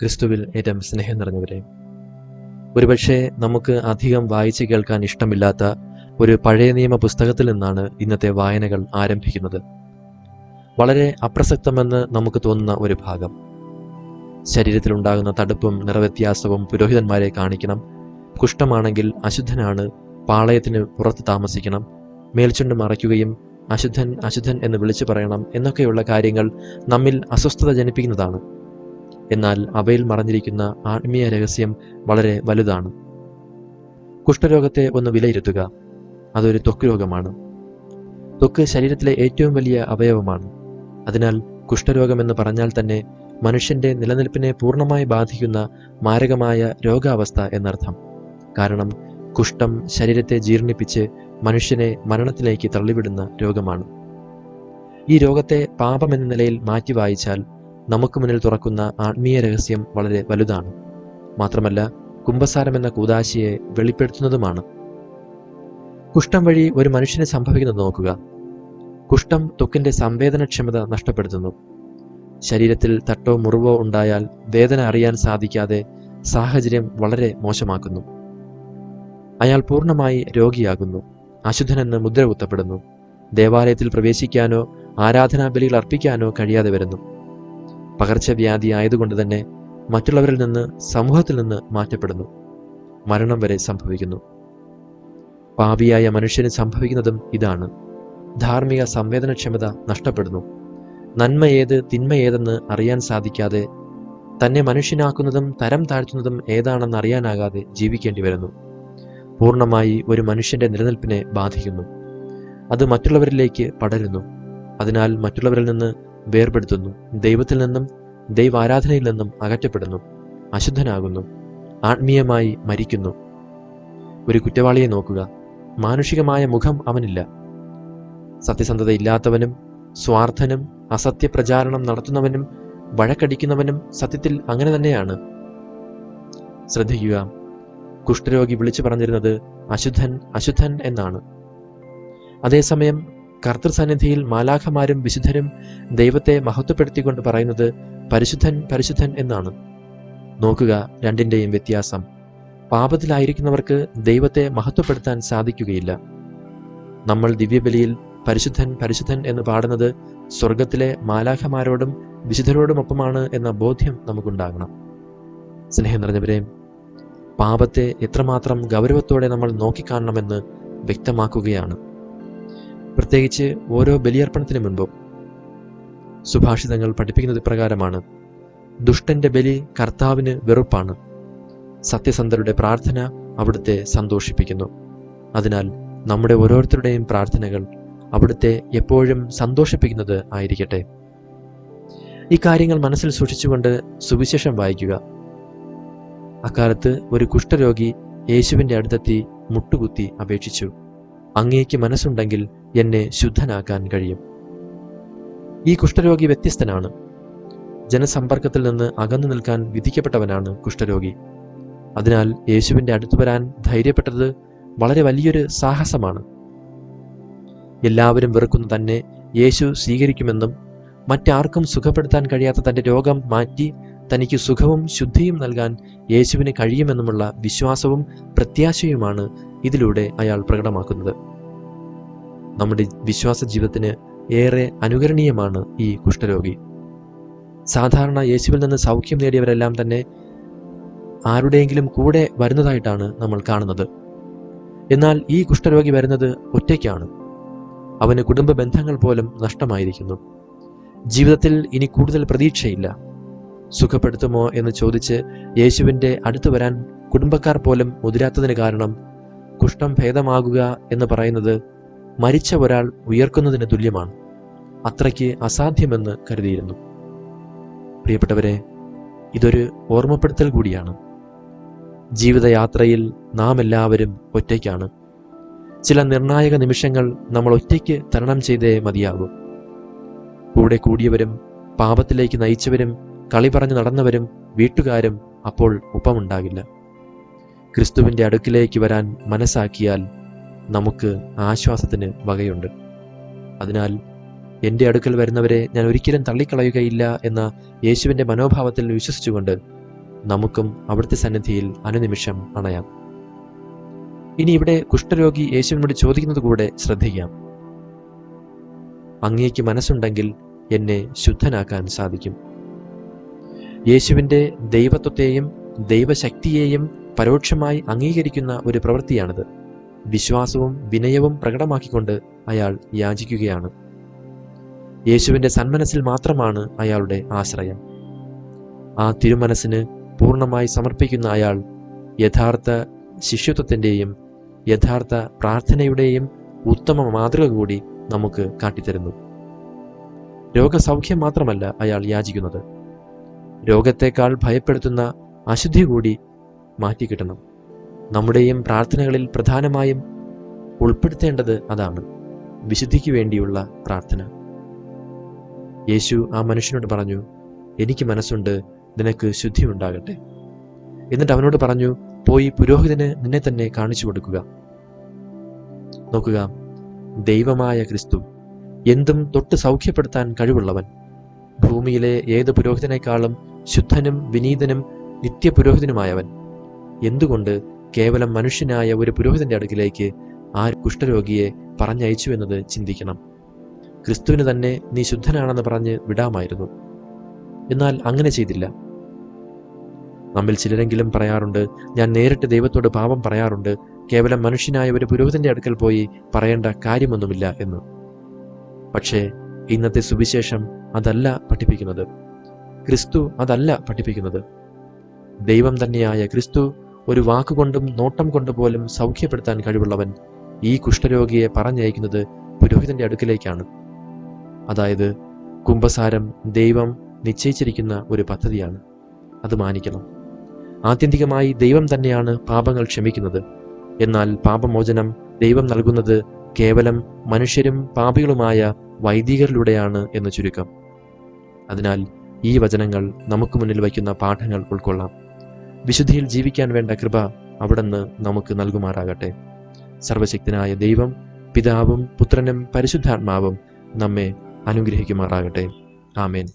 ക്രിസ്തുവിൽ ഏറ്റവും സ്നേഹം നിറഞ്ഞവരെ, ഒരുപക്ഷെ നമുക്ക് അധികം വായിച്ച് കേൾക്കാൻ ഇഷ്ടമില്ലാത്ത ഒരു പഴയ നിയമ പുസ്തകത്തിൽ നിന്നാണ് ഇന്നത്തെ വായനകൾ ആരംഭിക്കുന്നത്. വളരെ അപ്രസക്തമെന്ന് നമുക്ക് തോന്നുന്ന ഒരു ഭാഗം. ശരീരത്തിലുണ്ടാകുന്ന തടുപ്പും നിറവ്യത്യാസവും പുരോഹിതന്മാരെ കാണിക്കണം, കുഷ്ഠമാണെങ്കിൽ അശുദ്ധനാണ്, പാളയത്തിന് പുറത്ത് താമസിക്കണം, മേൽച്ചുണ്ട് മറയ്ക്കുകയും അശുദ്ധൻ അശുദ്ധൻ എന്ന് വിളിച്ചു പറയണം എന്നൊക്കെയുള്ള കാര്യങ്ങൾ നമ്മിൽ അസ്വസ്ഥത ജനിപ്പിക്കുന്നതാണ്. എന്നാൽ അവയിൽ മറഞ്ഞിരിക്കുന്ന ആത്മീയ രഹസ്യം വളരെ വലുതാണ്. കുഷ്ഠരോഗത്തെ ഒന്ന് വിലയിരുത്തുക. അതൊരു ത്വക്ക് രോഗമാണ്. ത്വക്ക് ശരീരത്തിലെ ഏറ്റവും വലിയ അവയവമാണ്. അതിനാൽ കുഷ്ഠരോഗമെന്ന് പറഞ്ഞാൽ തന്നെ മനുഷ്യന്റെ നിലനിൽപ്പിനെ പൂർണ്ണമായി ബാധിക്കുന്ന മാരകമായ രോഗാവസ്ഥ എന്നർത്ഥം. കാരണം കുഷ്ഠം ശരീരത്തെ ജീർണിപ്പിച്ച് മനുഷ്യനെ മരണത്തിലേക്ക് തള്ളിവിടുന്ന രോഗമാണ്. ഈ രോഗത്തെ പാപമെന്ന നിലയിൽ മാറ്റി വായിച്ചാൽ നമുക്ക് മുന്നിൽ തുറക്കുന്ന ആത്മീയ രഹസ്യം വളരെ വലുതാണ്. മാത്രമല്ല കുമ്പസാരം എന്ന കൂദാശയെ വെളിപ്പെടുത്തുന്നതുമാണ്. കുഷ്ഠം വഴി ഒരു മനുഷ്യന് സംഭവിക്കുന്നത് നോക്കുക. കുഷ്ഠം ത്വക്കിന്റെ സംവേദനക്ഷമത നഷ്ടപ്പെടുത്തുന്നു. ശരീരത്തിൽ തട്ടോ മുറിവോ ഉണ്ടായാൽ വേദന അറിയാൻ സാധിക്കാതെ സാഹചര്യം വളരെ മോശമാക്കുന്നു. അയാൾ പൂർണ്ണമായി രോഗിയാകുന്നു. അശുദ്ധനെന്ന് മുദ്ര കുത്തപ്പെടുന്നു. ദേവാലയത്തിൽ പ്രവേശിക്കാനോ ആരാധനാബലികൾ അർപ്പിക്കാനോ കഴിയാതെ വരുന്നു. പകർച്ചവ്യാധി ആയതുകൊണ്ട് തന്നെ മറ്റുള്ളവരിൽ നിന്ന്, സമൂഹത്തിൽ നിന്ന് മാറ്റപ്പെടുന്നു. മരണം വരെ സംഭവിക്കുന്നു. പാപിയായ മനുഷ്യന് സംഭവിക്കുന്നതും ഇതാണ്. ധാർമ്മിക സംവേദനക്ഷമത നഷ്ടപ്പെടുന്നു. നന്മ ഏത്, തിന്മ ഏതെന്ന് അറിയാൻ സാധിക്കാതെ, തന്നെ മനുഷ്യനാക്കുന്നതും തരം താഴ്ത്തുന്നതും ഏതാണെന്ന് അറിയാനാകാതെ ജീവിക്കേണ്ടി വരുന്നു. പൂർണ്ണമായി ഒരു മനുഷ്യന്റെ നിലനിൽപ്പിനെ ബാധിക്കുന്നു. അത് മറ്റുള്ളവരിലേക്ക് പടരുന്നു. അതിനാൽ മറ്റുള്ളവരിൽ നിന്ന് വേർപെടുത്തുന്നു. ദൈവത്തിൽ നിന്നും ദൈവാരാധനയിൽ നിന്നും അകറ്റപ്പെടുന്നു. അശുദ്ധനാകുന്നു. ആത്മീയമായി മരിക്കുന്നു. ഒരു കുറ്റവാളിയെ നോക്കുക. മാനുഷികമായ മുഖം അവനില്ല. സത്യസന്ധതയില്ലാത്തവനും സ്വാർത്ഥനും അസത്യപ്രചാരണം നടത്തുന്നവനും വഴക്കടിക്കുന്നവനും സത്യത്തിൽ അങ്ങനെ തന്നെയാണ്. ശ്രദ്ധിക്കുക, കുഷ്ഠരോഗി വിളിച്ചു പറഞ്ഞിരുന്നത് അശുദ്ധൻ അശുദ്ധൻ എന്നാണ്. അതേസമയം കർത്തൃസന്നിധിയിൽ മാലാഖമാരും വിശുദ്ധരും ദൈവത്തെ മഹത്വപ്പെടുത്തിക്കൊണ്ട് പറയുന്നത് പരിശുദ്ധൻ പരിശുദ്ധൻ എന്നാണ്. നോക്കുക രണ്ടിൻ്റെയും വ്യത്യാസം. പാപത്തിലായിരിക്കുന്നവർക്ക് ദൈവത്തെ മഹത്വപ്പെടുത്താൻ സാധിക്കുകയില്ല. നമ്മൾ ദിവ്യബലിയിൽ പരിശുദ്ധൻ പരിശുദ്ധൻ എന്ന് പാടുന്നത് സ്വർഗത്തിലെ മാലാഖമാരോടും വിശുദ്ധരോടുമൊപ്പമാണ് എന്ന ബോധ്യം നമുക്കുണ്ടാകണം. സ്നേഹം നിറഞ്ഞവരെ, പാപത്തെ എത്രമാത്രം ഗൗരവത്തോടെ നമ്മൾ നോക്കിക്കാണണമെന്ന് വ്യക്തമാക്കുകയാണ്. പ്രത്യേകിച്ച് ഓരോ ബലിയർപ്പണത്തിന് മുൻപും സുഭാഷിതങ്ങൾ പഠിപ്പിക്കുന്നത് ഇപ്രകാരമാണ്: ദുഷ്ടന്റെ ബലി കർത്താവിന് വെറുപ്പാണ്, സത്യസന്ധരുടെ പ്രാർത്ഥന അവിടുത്തെ സന്തോഷിപ്പിക്കുന്നു. അതിനാൽ നമ്മുടെ ഓരോരുത്തരുടെയും പ്രാർത്ഥനകൾ അവിടുത്തെ എപ്പോഴും സന്തോഷിപ്പിക്കുന്നത് ആയിരിക്കട്ടെ. ഈ കാര്യങ്ങൾ മനസ്സിൽ സൂക്ഷിച്ചുകൊണ്ട് സുവിശേഷം വായിക്കുക. അക്കാലത്ത് ഒരു കുഷ്ഠരോഗി യേശുവിൻ്റെ അടുത്തെത്തി മുട്ടുകുത്തി അപേക്ഷിച്ചു, അങ്ങേക്ക് മനസ്സുണ്ടെങ്കിൽ എന്നെ ശുദ്ധനാക്കാൻ കഴിയും. ഈ കുഷ്ഠരോഗി വ്യത്യസ്തനാണ്. ജനസമ്പർക്കത്തിൽ നിന്ന് അകന്നു നിൽക്കാൻ വിധിക്കപ്പെട്ടവനാണ് കുഷ്ഠരോഗി. അതിനാൽ യേശുവിൻ്റെ അടുത്ത് വരാൻ ധൈര്യപ്പെട്ടത് വളരെ വലിയൊരു സാഹസമാണ്. എല്ലാവരും വെറുക്കുന്ന തന്നെ യേശു സ്വീകരിക്കുമെന്നും മറ്റാർക്കും സുഖപ്പെടുത്താൻ കഴിയാത്ത തൻ്റെ രോഗം മാറ്റി തനിക്ക് സുഖവും ശുദ്ധിയും നൽകാൻ യേശുവിന് കഴിയുമെന്നുമുള്ള വിശ്വാസവും പ്രത്യാശയുമാണ് ഇതിലൂടെ അയാൾ പ്രകടമാക്കുന്നത്. നമ്മുടെ വിശ്വാസ ജീവിതത്തിന് ഏറെ അനുകരണീയമാണ് ഈ കുഷ്ഠരോഗി. സാധാരണ യേശുവിൽ നിന്ന് സൗഖ്യം നേടിയവരെല്ലാം തന്നെ ആരുടെയെങ്കിലും കൂടെ വരുന്നതായിട്ടാണ് നമ്മൾ കാണുന്നത്. എന്നാൽ ഈ കുഷ്ഠരോഗി വരുന്നത് ഒറ്റയ്ക്കാണ്. അവന് കുടുംബ ബന്ധങ്ങൾ പോലും നഷ്ടമായിരിക്കുന്നു. ജീവിതത്തിൽ ഇനി കൂടുതൽ പ്രതീക്ഷയില്ല. സുഖപ്പെടുത്തുമോ എന്ന് ചോദിച്ച് യേശുവിൻ്റെ അടുത്ത് വരാൻ കുടുംബക്കാർ പോലും മുതിരാത്തതിന് കാരണം കുഷ്ഠം ഭേദമാകുക എന്ന് പറയുന്നത് മരിച്ച ഒരാൾ ഉയർക്കുന്നതിന് തുല്യമാണ്. അത്രയ്ക്ക് അസാധ്യമെന്ന് കരുതിയിരുന്നു. പ്രിയപ്പെട്ടവരെ, ഇതൊരു ഓർമ്മപ്പെടുത്തൽ കൂടിയാണ്. ജീവിതയാത്രയിൽ നാം എല്ലാവരും ഒറ്റയ്ക്കാണ്. ചില നിർണായക നിമിഷങ്ങൾ നമ്മൾ ഒറ്റയ്ക്ക് തരണം ചെയ്തേ മതിയാകും. കൂടെ കൂടിയവരും പാപത്തിലേക്ക് നയിച്ചവരും കളി പറഞ്ഞു നടന്നവരും വീട്ടുകാരും അപ്പോൾ ഒപ്പമുണ്ടാകില്ല. ക്രിസ്തുവിൻ്റെ അടുക്കിലേക്ക് വരാൻ മനസ്സാക്കിയാൽ നമുക്ക് ആശ്വാസത്തിന് വകയുണ്ട്. അതിനാൽ എൻ്റെ അടുക്കൽ വരുന്നവരെ ഞാൻ ഒരിക്കലും തള്ളിക്കളയുകയില്ല എന്ന യേശുവിൻ്റെ മനോഭാവത്തിൽ വിശ്വസിച്ചുകൊണ്ട് നമുക്കും അവിടുത്തെ സന്നിധിയിൽ അനുനിമിഷം അണയാം. ഇനി ഇവിടെ കുഷ്ഠരോഗി യേശുവിനോട് ചോദിക്കുന്നത് കൂടെ ശ്രദ്ധിക്കാം. അങ്ങേക്ക് മനസ്സുണ്ടെങ്കിൽ എന്നെ ശുദ്ധനാക്കാൻ സാധിക്കും. യേശുവിൻ്റെ ദൈവത്വത്തെയും ദൈവശക്തിയെയും പരോക്ഷമായി അംഗീകരിക്കുന്ന ഒരു പ്രവൃത്തിയാണിത്. വിശ്വാസവും വിനയവും പ്രകടമാക്കിക്കൊണ്ട് അയാൾ യാചിക്കുകയാണ്. യേശുവിൻ്റെ സന്മനസ്സിൽ മാത്രമാണ് അയാളുടെ ആശ്രയം. ആ തിരുമനസ്സിന് പൂർണ്ണമായി സമർപ്പിക്കുന്ന അയാൾ യഥാർത്ഥ ശിഷ്യത്വത്തിൻ്റെയും യഥാർത്ഥ പ്രാർത്ഥനയുടെയും ഉത്തമ മാതൃക കൂടി നമുക്ക് കാട്ടിത്തരുന്നു. രോഗസൗഖ്യം മാത്രമല്ല അയാൾ യാചിക്കുന്നത്, രോഗത്തെക്കാൾ ഭയപ്പെടുത്തുന്ന അശുദ്ധി കൂടി മാറ്റിക്കിട്ടണം. നമ്മുടെയും പ്രാർത്ഥനകളിൽ പ്രധാനമായും ഉൾപ്പെടുത്തേണ്ടത് അതാണ്, വിശുദ്ധിക്ക് വേണ്ടിയുള്ള പ്രാർത്ഥന. യേശു ആ മനുഷ്യനോട് പറഞ്ഞു, എനിക്ക് മനസ്സുണ്ട്, നിനക്ക് ശുദ്ധി ഉണ്ടാകട്ടെ. എന്നിട്ട് അവനോട് പറഞ്ഞു, പോയി പുരോഹിതന് നിന്നെ തന്നെ കാണിച്ചു കൊടുക്കുക. നോക്കുക, ദൈവമായ ക്രിസ്തു, എന്തും തൊട്ട് സൗഖ്യപ്പെടുത്താൻ കഴിവുള്ളവൻ, ഭൂമിയിലെ ഏത് പുരോഹിതനേക്കാളും ശുദ്ധനും വിനീതനും നിത്യപുരോഹിതനുമായവൻ, എന്തുകൊണ്ട് കേവലം മനുഷ്യനായ ഒരു പുരോഹിതന്റെ അടുക്കിലേക്ക് ആ കുഷ്ഠരോഗിയെ പറഞ്ഞയച്ചു എന്നത് ചിന്തിക്കണം. ക്രിസ്തുവിന് തന്നെ നീ ശുദ്ധനാണെന്ന് പറഞ്ഞ് വിടാമായിരുന്നു. എന്നാൽ അങ്ങനെ ചെയ്തില്ല. നമ്മിൽ ചിലരെങ്കിലും പറയാറുണ്ട്, ഞാൻ നേരിട്ട് ദൈവത്തോട് പാപം പറയാറുണ്ട്, കേവലം മനുഷ്യനായ ഒരു പുരോഹിതന്റെ അടുക്കൽ പോയി പറയേണ്ട കാര്യമൊന്നുമില്ല എന്ന്. പക്ഷേ ഇന്നത്തെ സുവിശേഷം അതല്ല പഠിപ്പിക്കുന്നത്. ക്രിസ്തു അതല്ല പഠിപ്പിക്കുന്നത്. ദൈവം തന്നെയായ ക്രിസ്തു ഒരു വാക്കുകൊണ്ടും നോട്ടം കൊണ്ട് പോലും സൗഖ്യപ്പെടുത്താൻ കഴിവുള്ളവൻ ഈ കുഷ്ഠരോഗിയെ പറഞ്ഞയക്കുന്നത് പുരോഹിതന്റെ അടുക്കിലേക്കാണ്. അതായത് കുംഭസാരം ദൈവം നിശ്ചയിച്ചിരിക്കുന്ന ഒരു പദ്ധതിയാണ്. അത് മാനിക്കണം. ആത്യന്തികമായി ദൈവം തന്നെയാണ് പാപങ്ങൾ ക്ഷമിക്കുന്നത്. എന്നാൽ പാപമോചനം ദൈവം നൽകുന്നത് കേവലം മനുഷ്യരും പാപികളുമായ വൈദികരിലൂടെയാണ് എന്ന് ചുരുക്കം. അതിനാൽ ഈ വചനങ്ങൾ നമുക്ക് മുന്നിൽ വയ്ക്കുന്ന പാഠങ്ങൾ ഉൾക്കൊള്ളാം. വിശുദ്ധിയിൽ ജീവിക്കാൻ വേണ്ട കൃപ അവിടുന്ന് നമുക്ക് നൽകുമാറാകട്ടെ. സർവശക്തനായ ദൈവം, പിതാവും പുത്രനും പരിശുദ്ധാത്മാവും നമ്മെ അനുഗ്രഹിക്കുമാറാകട്ടെ. ആമേൻ.